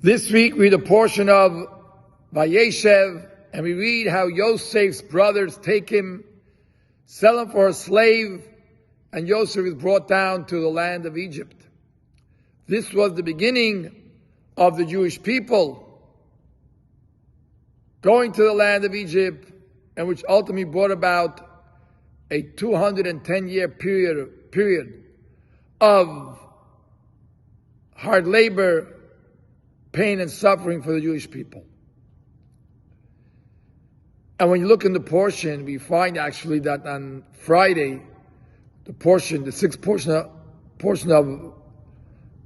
This week we read a portion of Vayeishev, and we read how Yosef's brothers take him, sell him for a slave, and Yosef is brought down to the land of Egypt. This was the beginning of the Jewish people going to the land of Egypt, and which ultimately brought about a 210-year period of hard labor, pain and suffering for the Jewish people. And when you look in the portion, we find actually that on Friday, the sixth portion of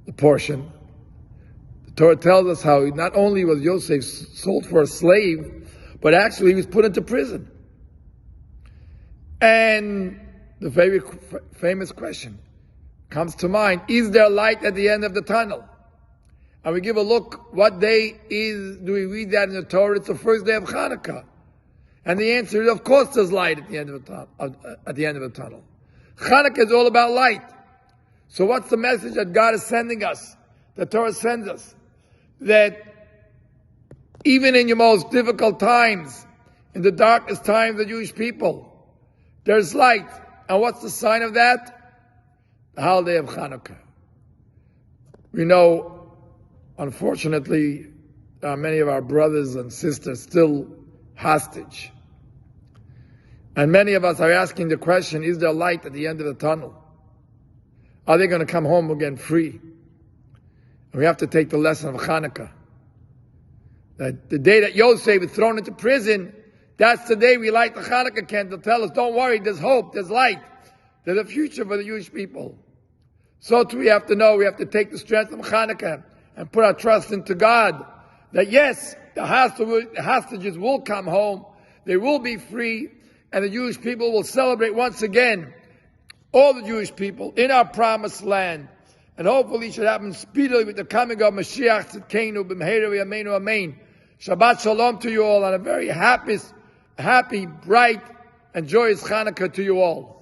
the portion, the Torah tells us how not only was Yosef sold for a slave, but actually he was put into prison. And the very famous question comes to mind: is there light at the end of the tunnel? And we give a look, what day do we read that in the Torah? It's the first day of Hanukkah. And the answer is, of course, there's light at the end of the tunnel. Hanukkah is all about light. So what's the message that God is sending us, the Torah sends us? That even in your most difficult times, in the darkest times of the Jewish people, there's light. And what's the sign of that? The holiday of Hanukkah. We know, unfortunately, many of our brothers and sisters still hostage. And many of us are asking the question, is there light at the end of the tunnel? Are they going to come home again free? And we have to take the lesson of Hanukkah. That the day that Yosef is thrown into prison, that's the day we light the Hanukkah candle to tell us, don't worry, there's hope, there's light, there's a future for the Jewish people. So too we have to know, we have to take the strength of Hanukkah and put our trust into God, that yes, the hostages will come home, they will be free, and the Jewish people will celebrate once again, all the Jewish people in our promised land. And hopefully it should happen speedily with the coming of Mashiach Tzidkenu b'mheira v'yameinu amen. Shabbat Shalom to you all, and a very happy, bright, and joyous Hanukkah to you all.